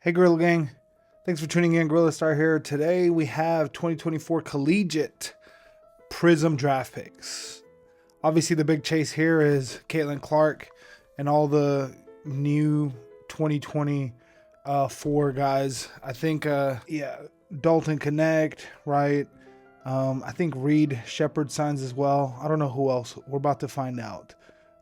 Hey Gorilla Gang, thanks for tuning in. Gorilla Star here. Today we have 2024 Collegiate Prizm draft picks. Obviously the big chase here is Caitlin Clark and all the new 2024 guys. I think, Dalton Connect, right? I think Reed Shepard signs as well. I don't know who else. We're about to find out.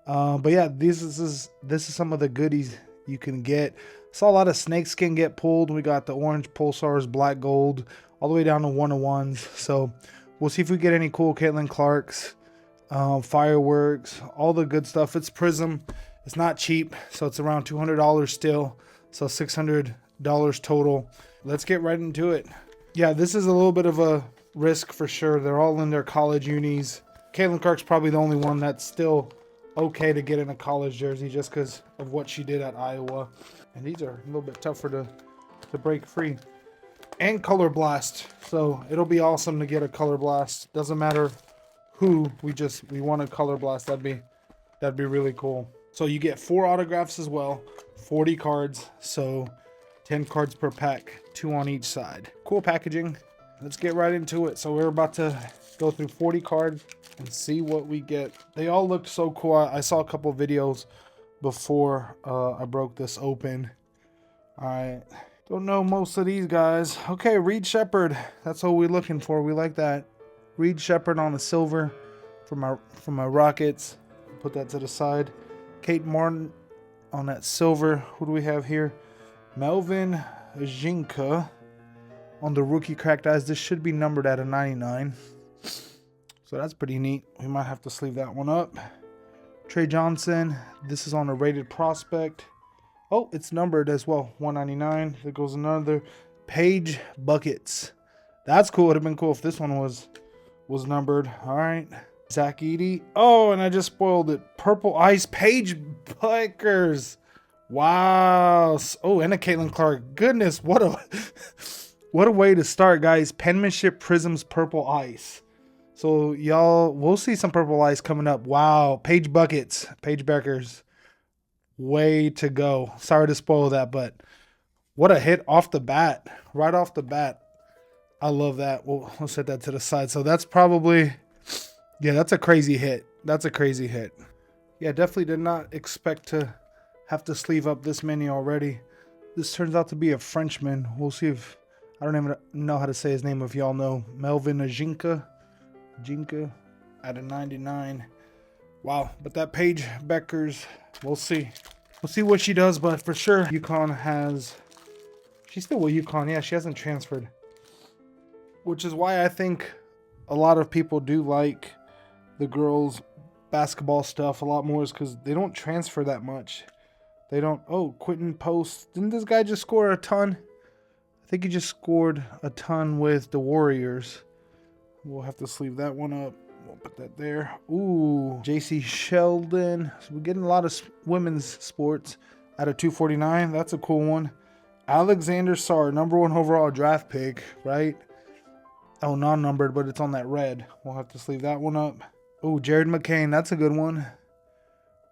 But yeah, this is some of the goodies you can get. Saw a lot of snakeskin get pulled. We got the orange pulsars, black gold, all the way down to 1-of-1s. So we'll see if we get any cool Caitlin Clarks, fireworks, all the good stuff. It's Prizm. It's not cheap, so it's around $200 still. So $600 total. Let's get right into it. Yeah, this is a little bit of a risk for sure. They're all in their college unis. Caitlin Clark's probably the only one that's still okay to get in a college jersey just because of what she did at Iowa. And these are a little bit tougher to break free. And color blast. So it'll be awesome to get a color blast. Doesn't matter who, we want a color blast. That'd be really cool. So you get 4 autographs as well, 40 cards, so 10 cards per pack, 2 on each side. Cool packaging. Let's get right into it. So we're about to go through 40 cards and see what we get. They all looked so cool. I saw a couple videos before I broke this open. All right, don't know most of these guys. Okay, Reed Shepard, that's what we're looking for. We like that. Reed Shepard on the silver for my Rockets. Put that to the side. Kate Martin on that silver. Who do we have here? Melvin Jinka on the rookie cracked eyes. This should be numbered at a 99. So that's pretty neat. We might have to sleeve that one up. Trey Johnson. This is on a rated prospect. Oh, it's numbered as well. 199. There goes another. Paige Buckets. That's cool. It would have been cool if this one was numbered. All right. Zach Edey. Oh, and I just spoiled it. Purple Ice Paige Buckers. Wow. Oh, and a Caitlin Clark. Goodness, what a way to start, guys. Penmanship Prizm's Purple Ice. So y'all, we'll see some Purple Ice coming up. Wow, Paige Buckets, Paige Beckers. Way to go. Sorry to spoil that, but what a hit off the bat. Right off the bat. I love that. We'll set that to the side. So that's probably, yeah, that's a crazy hit. That's a crazy hit. Yeah, definitely did not expect to have to sleeve up this many already. This turns out to be a Frenchman. We'll see if, I don't even know how to say his name if y'all know. Melvin Jinka at a 99. Wow, but that Paige Beckers, we'll see. We'll see what she does, but for sure, UConn has, she's still with UConn. Yeah, she hasn't transferred. Which is why I think a lot of people do like the girls' basketball stuff a lot more, is because they don't transfer that much. They don't, oh, Quentin Post. Didn't this guy just score a ton? I think he just scored a ton with the Warriors. We'll have to sleeve that one up. We'll put that there. Ooh, JC Sheldon. So we're getting a lot of women's sports at a 249. That's a cool one. Alexander Sarr, #1 overall draft pick, right? Oh, non-numbered, but it's on that red. We'll have to sleeve that one up. Ooh, Jared McCain. That's a good one.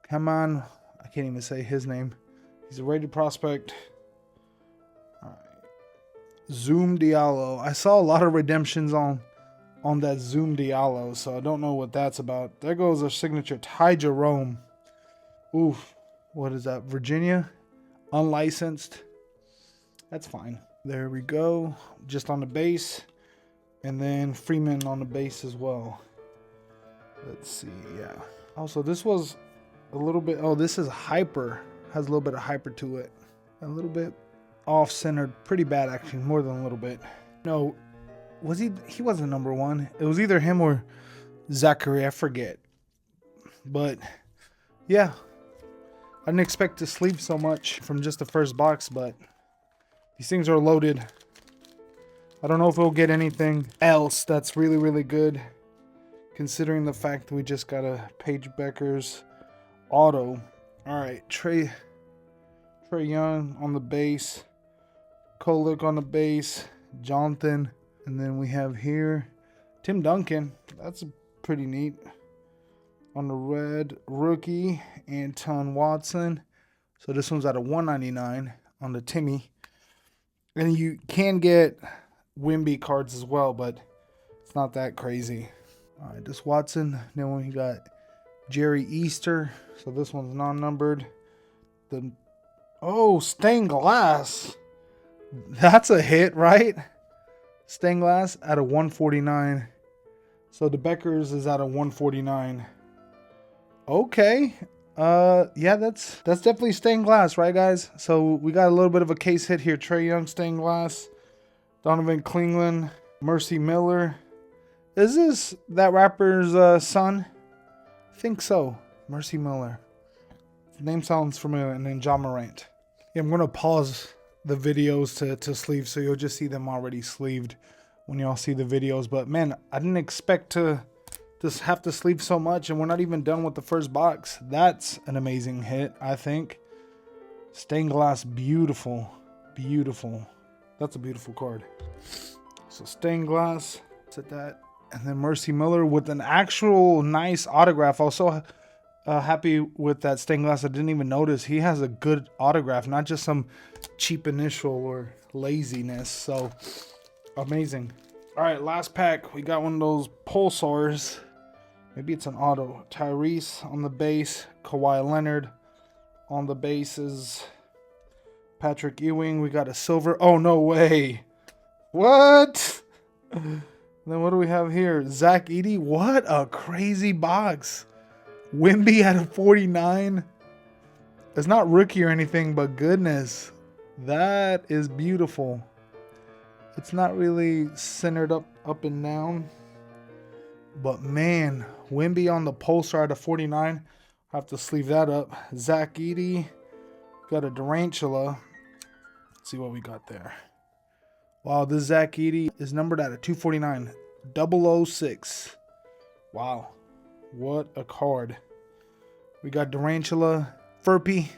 Come on. I can't even say his name. He's a rated prospect. All right. Zoom Diallo. I saw a lot of redemptions on that Zoom Diallo, so I don't know what that's about. There goes a signature. Ty Jerome. Oof. What is that? Virginia? Unlicensed. That's fine. There we go. Just on the base. And then Freeman on the base as well. Let's see. Yeah. Also, this was a little bit. Oh, this is hyper. Has a little bit of hyper to it. A little bit off-centered. Pretty bad, actually. More than a little bit. No. Was he wasn't #1. It was either him or Zachary, I forget. But yeah, I didn't expect to sleeve so much from just the first box, but these things are loaded. I don't know if we'll get anything else that's really, really good, considering the fact that we just got a Paige Beckers auto. All right, Trey Young on the base, Kolek on the base, Jonathan. And then we have here Tim Duncan. That's pretty neat. On the red, rookie, Anton Watson. So this one's at a 199 on the Timmy. And you can get Wimby cards as well, but it's not that crazy. All right, this Watson. Then we got Jerry Easter. So this one's non-numbered. The stained glass. That's a hit, right? Stained glass at a 149. So the Beckers is at a 149. Okay. Yeah, that's definitely stained glass, right, guys? So we got a little bit of a case hit here. Trae Young stained glass. Donovan Cleveland. Mercy Miller. Is this that rapper's son? I think so. Mercy Miller. The name sounds familiar. And then John Morant. Yeah, I'm going to pause the videos to sleeve, so you'll just see them already sleeved when y'all see the videos. But man, I didn't expect to just have to sleeve so much, and we're not even done with the first box. That's an amazing hit, I think. Stained glass, beautiful. Beautiful. That's a beautiful card. So stained glass, set that. And then Mercy Miller with an actual nice autograph. Also happy with that stained glass. I didn't even notice. He has a good autograph, not just some cheap initial or laziness. So amazing. All right, last pack. We got one of those Pulsars. Maybe it's an auto. Tyrese on the base. Kawhi Leonard on the bases. Patrick Ewing. We got a silver. Oh, no way. What? Then what do we have here? Zach Edey. What a crazy box. Wimby at a 49. It's not rookie or anything, but goodness. That is beautiful. It's not really centered up and down. But man, Wimby on the Pulsar at a 49. I have to sleeve that up. Zach Edey. Got a Durantula. Let's see what we got there. Wow, this Zach Edey is numbered at a 249. 006. Wow. What a card. We got Durantula. Furpy.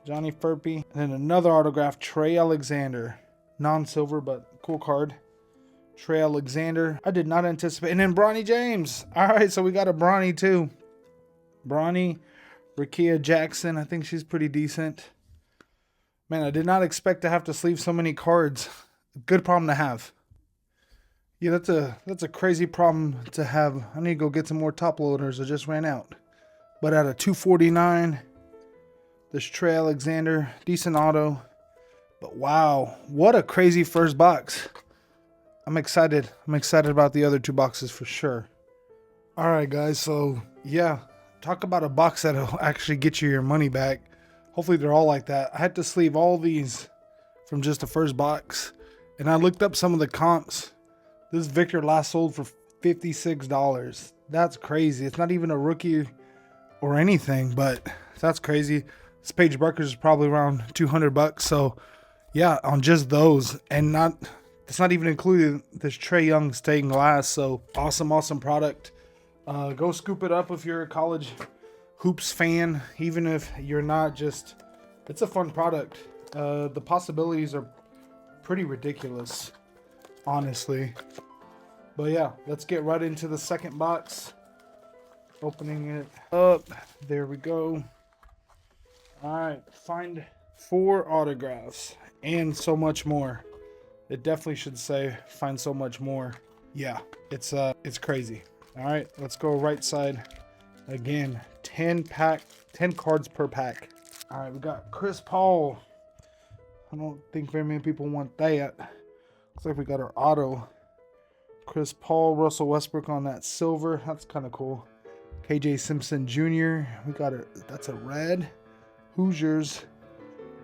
Johnny Furpy. And then another autograph. Trey Alexander. Non-silver, but cool card. Trey Alexander. I did not anticipate. And then Bronny James. All right, so we got a Bronny too. Bronny. Rakia Jackson. I think she's pretty decent. Man, I did not expect to have to sleeve so many cards. Good problem to have. Yeah, that's a crazy problem to have. I need to go get some more top loaders. I just ran out. But at a 249, this Trey Alexander. Decent auto. But wow, what a crazy first box. I'm excited. I'm excited about the other two boxes for sure. All right, guys. So, yeah, talk about a box that'll actually get you your money back. Hopefully they're all like that. I had to sleeve all these from just the first box. And I looked up some of the comps. This Victor last sold for $56. That's crazy. It's not even a rookie or anything, but that's crazy. This Paige Buckers is probably around $200. So, yeah, on just those. And it's not even including this Trae Young stained glass. So, awesome product. Go scoop it up if you're a college hoops fan. Even if you're not, it's a fun product. The possibilities are pretty ridiculous, honestly. But yeah, let's get right into the second box. Opening it up. There we go. All right, find 4 autographs and so much more. It definitely should say find so much more. Yeah, it's crazy. All right, let's go right side. Again, 10 cards per pack. All right, we got Chris Paul. I don't think very many people want that. Looks like we got our auto. Chris Paul, Russell Westbrook on that silver. That's kind of cool. KJ Simpson Jr. We got that's a red. Hoosiers.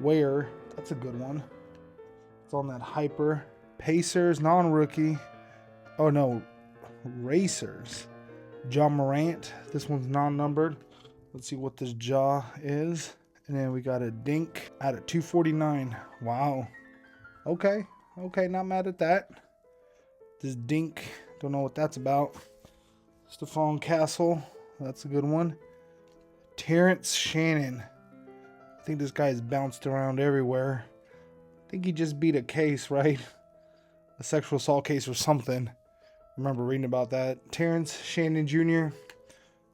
Ware. That's a good one. It's on that hyper. Pacers, non-rookie. Oh no, Racers. John Morant. This one's non-numbered. Let's see what this jaw is. And then we got a Dink at a 249. Wow. Okay, not mad at that. This Dink, don't know what that's about. Stephon Castle, that's a good one. Terrence Shannon. I think this guy's bounced around everywhere. I think he just beat a case, right? A sexual assault case or something. I remember reading about that. Terrence Shannon Jr.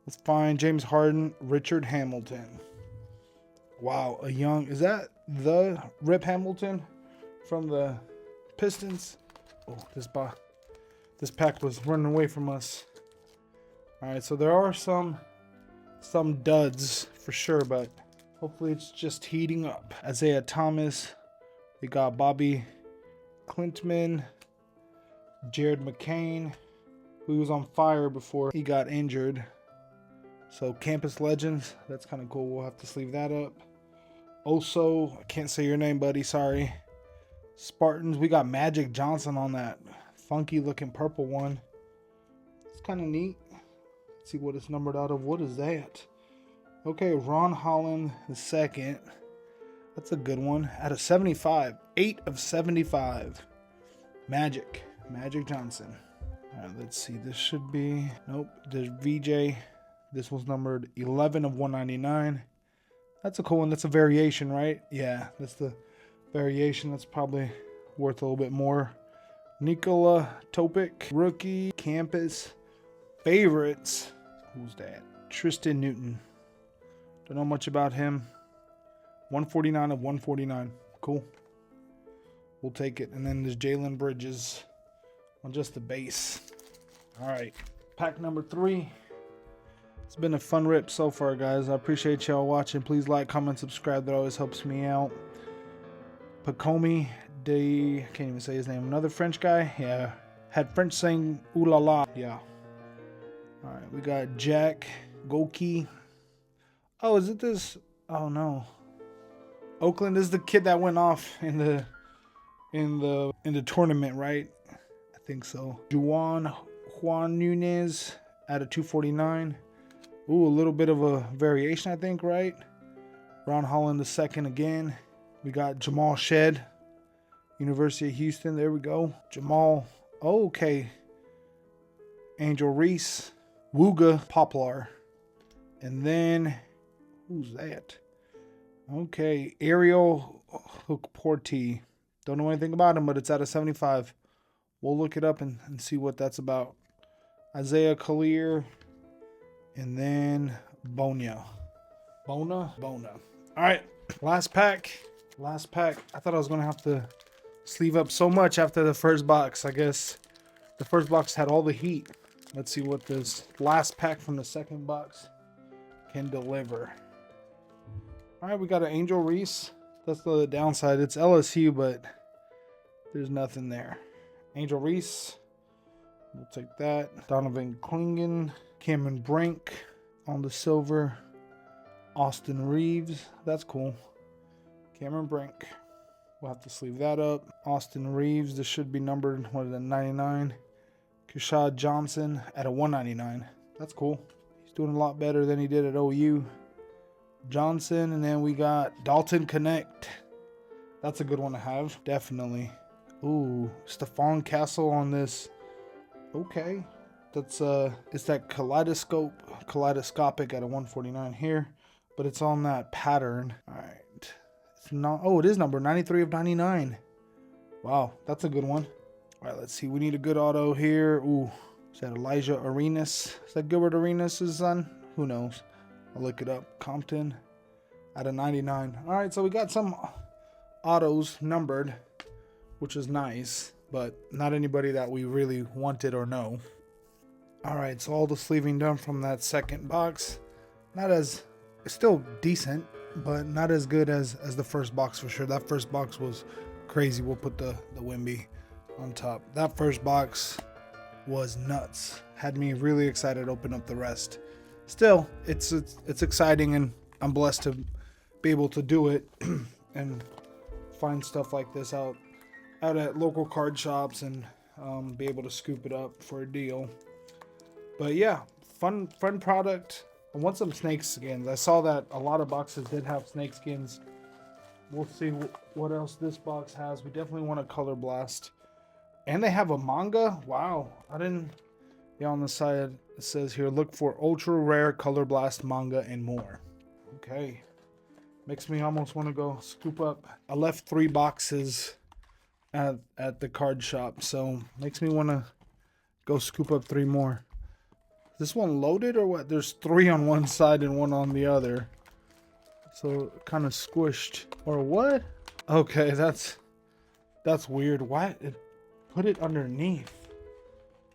That's fine. James Harden, Richard Hamilton. Wow, is that the Rip Hamilton from the Pistons. Oh, this pack was running away from us. All right, so there are some duds for sure, but hopefully it's just heating up. Isaiah Thomas. We got Bobby Clintman, Jared McCain, who was on fire before he got injured. So Campus Legends, that's kind of cool. We'll have to sleeve that up. Also, I can't say your name, buddy. Sorry. Spartans, we got Magic Johnson on that funky looking purple one. It's kind of neat. Let's see what it's numbered out of. What is that? Okay, Ron Holland II. That's a good one. Out of 75. 8 of 75. Magic Johnson. All right, let's see. This should be... Nope. There's VJ. This was numbered 11 of 199. That's a cool one. That's a variation, right? Yeah, that's the variation. That's probably worth a little bit more. Nikola Topic. Rookie. Campus. Favorites. Who's that? Tristan Newton. Don't know much about him. 149 of 149. Cool. We'll take it. And then there's Jalen Bridges on just the base. All right. Pack number 3. It's been a fun rip so far, guys. I appreciate y'all watching. Please like, comment, subscribe. That always helps me out. Pacomi de... Can't even say his name. Another French guy. Yeah. Had French saying ooh la la. Yeah. All right. We got Jack Goki. Oh, is it this? Oh, no. Oakland is the kid that went off in the tournament, right? I think so. Juan Nunez at a 249. Ooh, a little bit of a variation, I think, right? Ron Holland II again. We got Jamal Shed, University of Houston. There we go. Jamal. Oh, okay. Angel Reese. Wooga Poplar. And then, who's that? Okay, Ariel Hookporty. Don't know anything about him, but it's out of 75. We'll look it up and see what that's about. Isaiah Collier. And then Bona. All right, last pack. I thought I was going to have to sleeve up so much after the first box. I guess the first box had all the heat. Let's see what this last pack from the second box can deliver. All right, we got an Angel Reese. That's the downside. It's LSU, but there's nothing there. Angel Reese. We'll take that. Donovan Klingen. Cameron Brink on the silver. Austin Reeves. That's cool. Cameron Brink. We'll have to sleeve that up. Austin Reeves. This should be numbered, 99. Keshad Johnson at a 199. That's cool. He's doing a lot better than he did at OU. Johnson, and then we got Dalton Connect. That's a good one to have, definitely. Ooh, Stephon Castle on this. Okay, that's it's that kaleidoscopic at a 149 here, but it's on that pattern. All right, it's not. Oh, it is number 93 of 99. Wow, that's a good one. All right, let's see. We need a good auto here. Ooh, is that Elijah Arenas? Is that Gilbert Arenas' son? Who knows? I'll look it up. Compton at a 99. All right, so we got some autos numbered, which is nice, but not anybody that we really wanted or know. All right, so all the sleeving done from that second box. Not as, it's still decent, but not as good as the first box for sure. That first box was crazy. We'll put the Wimby on top. That first box was nuts. Had me really excited to open up the rest. Still, it's exciting, and I'm blessed to be able to do it and find stuff like this out at local card shops and be able to scoop it up for a deal. But yeah, fun product. I want some snake skins. I saw that a lot of boxes did have snake skins. We'll see what else this box has. We definitely want a Color Blast. And they have a manga? Wow. I didn't... Yeah, on the side it says here, look for ultra rare Color Blast manga and more. Okay. Makes me almost want to go scoop up. I left 3 boxes at the card shop, so makes me want to go scoop up 3 more. Is this one loaded or what? There's 3 on one side and 1 on the other. So kind of squished. Or what? Okay, that's That's weird. Why it put it underneath?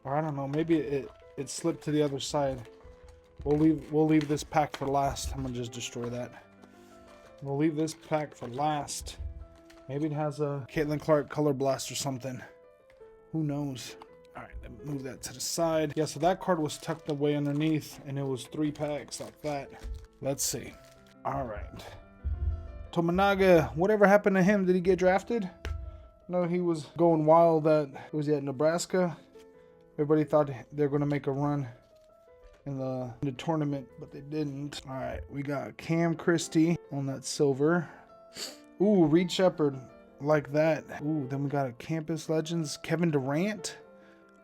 Or I don't know. Maybe it slipped to the other side. We'll leave this pack for last. I'm gonna just destroy that. We'll leave this pack for last. Maybe it has a Caitlin Clark Color Blast or something. Who knows? All right, move that to the side. Yeah, so that card was tucked away underneath, and it was 3 packs like that. Let's see. All right. Tominaga, whatever happened to him? Did he get drafted? No, he was going wild was he at Nebraska? Everybody thought they're going to make a run in the tournament, but they didn't. All right, we got Cam Christie on that silver. Ooh, Reed Shepherd, like that. Ooh, then we got a Campus Legends, Kevin Durant.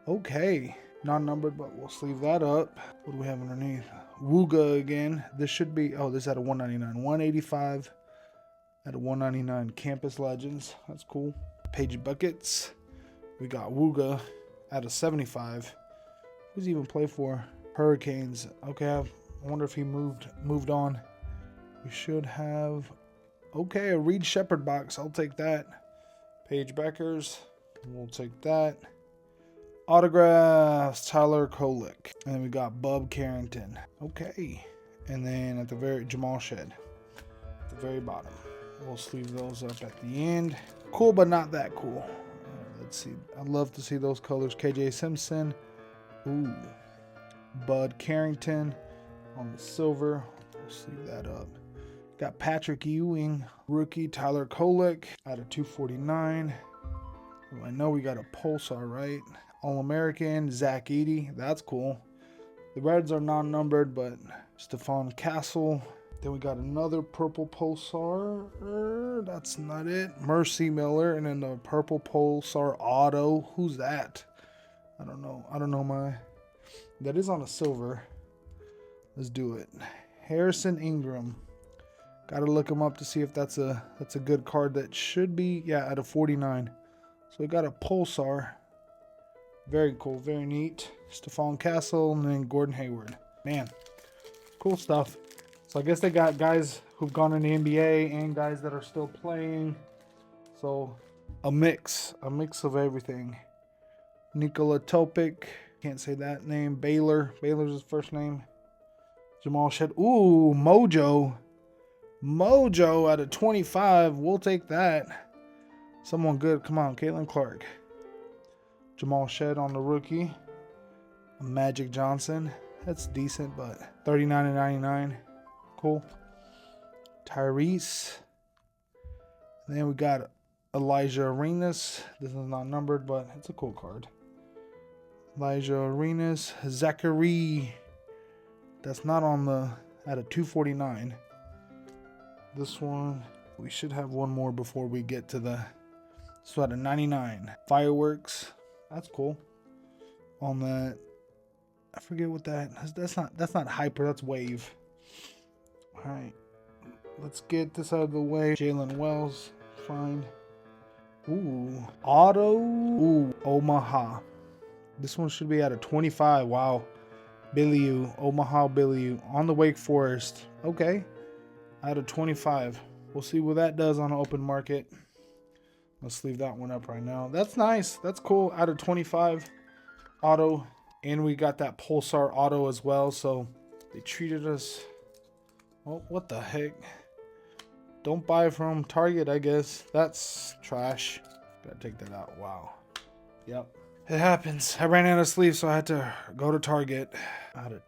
Okay, non-numbered, but we'll sleeve that up. What do we have underneath? Wooga again. This should be, oh, this at a 199. 185 at a 199. Campus Legends, that's cool. Page Buckets. We got Wooga at a 75. Who's he even play for? Hurricanes. Okay, I wonder if he moved on. We should have, okay, a Reed Shepherd box. I'll take that. Paige Beckers. We'll take that. Autographs, Tyler Kolek. And then we got Bub Carrington. Okay. And then at the Jamal Shed. At the very bottom. We'll sleeve those up at the end. Cool, but not that cool. Let's see. I'd love to see those colors. KJ Simpson. Ooh. Bud Carrington on the silver. We'll sleeve that up. Got Patrick Ewing. Rookie Tyler Kolek out of 249. Oh, I know we got a Pulsar, right? All-American, Zach Edey. That's cool. The Reds are non-numbered, but Stephon Castle. Then we got another purple Pulsar. That's not it. Mercy Miller. And then the purple Pulsar Auto. Who's that? I don't know. That is on a silver. Let's do it. Harrison Ingram. Got to look him up to see if that's a good card. That should be, yeah, at a 49. So we got a Pulsar. Very cool, very neat. Stephon Castle and then Gordon Hayward. Man, cool stuff. So I guess they got guys who've gone in the NBA and guys that are still playing. So a mix of everything. Nikola Topic, can't say that name. Baylor's his first name. Jamal Shed. Ooh, Mojo out of 25. We'll take that. Someone good. Come on, Caitlin Clark. Jamal Shed on the rookie. Magic Johnson. That's decent, but 39/99. Cool. Tyrese. And then we got Elijah Arenas. This is not numbered, but it's a cool card. Elijah Arenas. Zachary. That's not on the, at a 249. This one, we should have one more before we get to the, so at a 99. Fireworks. That's cool. On that, I forget what that's not hyper, that's wave. All right, let's get this out of the way. Jalen Wells, fine. Ooh, auto. Ooh, Omaha. This one should be at a 25. Wow. Billy Omaha Billy on the Wake Forest. Okay, out of 25. We'll see what that does on an open market. Let's leave that one up right now. That's nice. That's cool. Out of 25 auto. And we got that Pulsar auto as well. So they treated us. Oh, what the heck? Don't buy from Target, I guess. That's trash. Gotta take that out. Wow. Yep. It happens. I ran out of sleeves, so I had to go to Target. Out of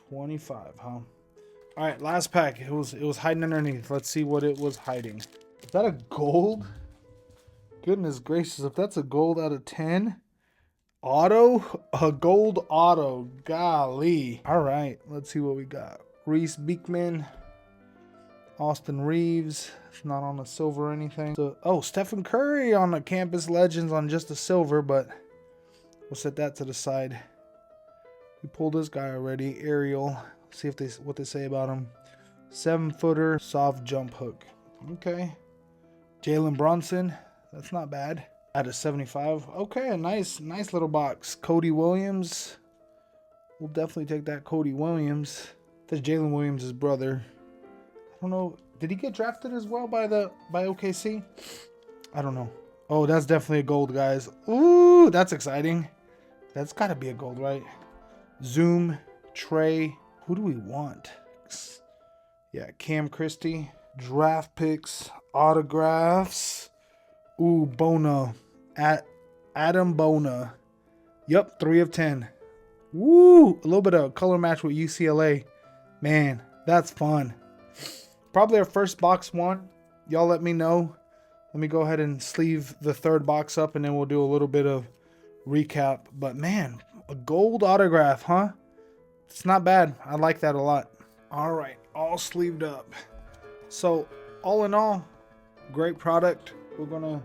25, huh? All right, last pack. It was hiding underneath. Let's see what it was hiding. Is that a gold? Goodness gracious, if that's a gold out of 10. Auto? A gold auto. Golly. All right, let's see what we got. Reese Beekman. Austin Reeves. It's not on a silver or anything. So, oh, Stephen Curry on the Campus Legends on just a silver, but we'll set that to the side. We pulled this guy already. Ariel. See if what they say about him. 7-footer, soft jump hook. Okay. Jalen Brunson. That's not bad. Out of 75. Okay, a nice little box. Cody Williams. We'll definitely take that Cody Williams. That's Jalen Williams' brother. I don't know. Did he get drafted as well by OKC? I don't know. Oh, that's definitely a gold, guys. Ooh, that's exciting. That's got to be a gold, right? Zoom, Trey. Who do we want? Yeah, Cam Christie. Draft picks, autographs. Ooh, Bona. Adam Bona. Yep, 3 of 10. Woo! A little bit of color match with UCLA. Man, that's fun. Probably our first box one. Y'all let me know. Let me go ahead and sleeve the third box up, and then we'll do a little bit of recap. But man, a gold autograph, huh? It's not bad. I like that a lot. All right, all sleeved up. So all in all, great product. We're gonna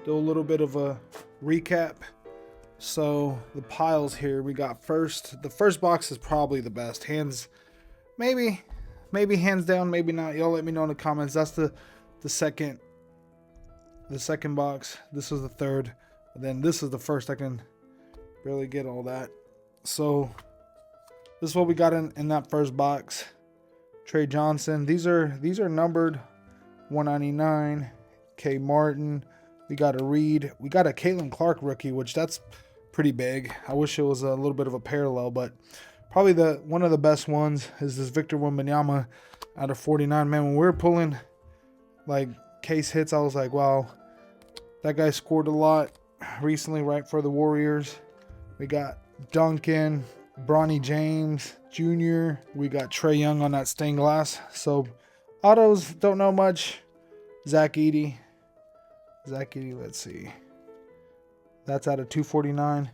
do a little bit of a recap. So the piles here, we got the first box is probably the best. Maybe hands down, maybe not. Y'all let me know in the comments. That's the second box. This is the third. And then this is the first. I can barely get all that. So this is what we got in that first box. Trey Johnson. These are numbered 199. K Martin. We got a Reed. We got a Caitlin Clark rookie, which that's pretty big. I wish it was a little bit of a parallel, but probably one of the best ones is this Victor Wembanyama out of 49. Man, when we were pulling like case hits, I was like, wow, that guy scored a lot recently, right, for the Warriors. We got Duncan, Bronny James Jr. We got Trey Young on that stained glass. So autos, don't know much. Zach Edey, let's see. That's out of 249.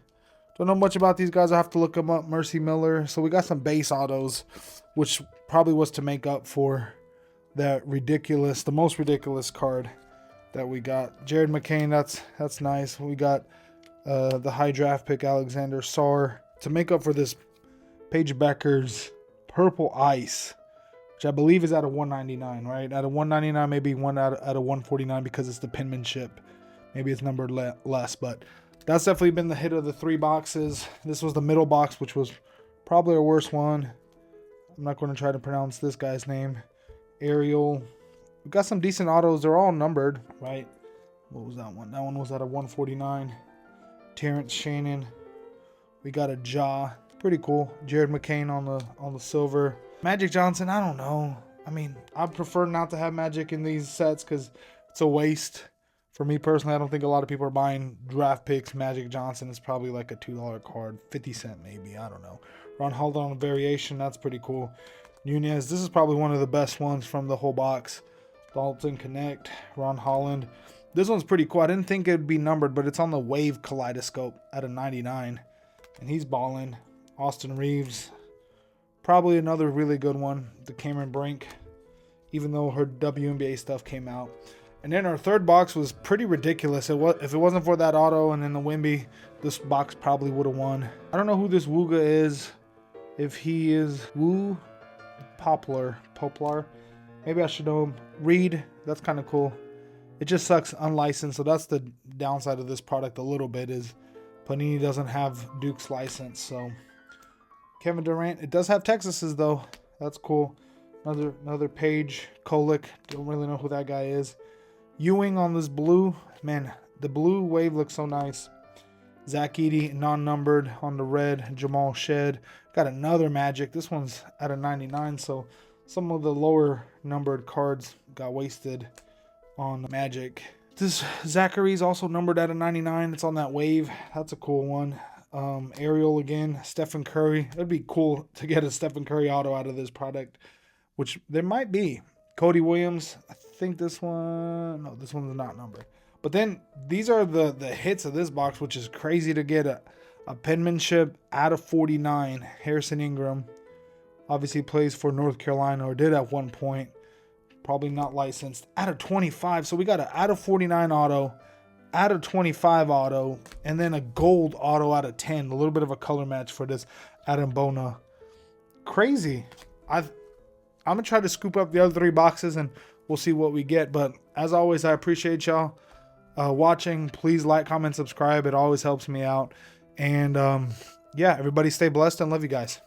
Don't know much about these guys. I have to look them up. Mercy Miller. So we got some base autos, which probably was to make up for the most ridiculous card that we got. Jared McCain, that's nice. We got the high draft pick Alexander Sarr to make up for this Paige Becker's Purple Ice, which I believe is out of 199, right? Out of 199, maybe one out of 149 because it's the penmanship. Maybe it's numbered less, but that's definitely been the hit of the 3 boxes. This was the middle box, which was probably our worst one. I'm not going to try to pronounce this guy's name. Ariel. We got some decent autos. They're all numbered, right? What was that one? That one was out of 149. Terrence Shannon. We got a Ja. Pretty cool. Jared McCain on the silver. Magic Johnson, I don't know. I mean, I prefer not to have Magic in these sets because it's a waste. For me personally, I don't think a lot of people are buying draft picks. Magic Johnson is probably like a $2 card, 50 cent maybe. I don't know. Ron Holland on a variation, that's pretty cool. Nunez, this is probably one of the best ones from the whole box. Dalton Connect, Ron Holland. This one's pretty cool. I didn't think it would be numbered, but it's on the Wave Kaleidoscope at a 99. And he's balling. Austin Reeves. Probably another really good one. The Cameron Brink. Even though her WNBA stuff came out. And then our third box was pretty ridiculous. If it wasn't for that auto and then the Wemby, this box probably would have won. I don't know who this Wooga is. If he is Woo Poplar. Maybe I should know him. Reed. That's kind of cool. It just sucks unlicensed. So that's the downside of this product a little bit is Panini doesn't have Duke's license. So Kevin Durant. It does have Texas's though. That's cool. Another Page. Kolick. Don't really know who that guy is. Ewing on this blue. Man, the blue wave looks so nice. Zach Edey, non-numbered on the red. Jamal Shed. Got another Magic. This one's at a 99, so some of the lower numbered cards got wasted on Magic. This Zachary's also numbered at a 99. It's on that wave. That's a cool one. Ariel again. Stephen Curry. It'd be cool to get a Stephen Curry auto out of this product, which there might be. Cody Williams. I think this one... No, this one's not numbered. But then these are the hits of this box, which is crazy to get a penmanship out of 49. Harrison Ingram. Obviously plays for North Carolina, or did at one point. Probably not licensed. Out of 25. So we got an out of 49 auto, out of 25 auto, and then a gold auto out of 10. A little bit of a color match for this Adam Bona. Crazy. I'm going to try to scoop up the other 3 boxes and we'll see what we get. But as always, I appreciate y'all watching. Please like, comment, subscribe. It always helps me out. And yeah, everybody stay blessed and love you guys.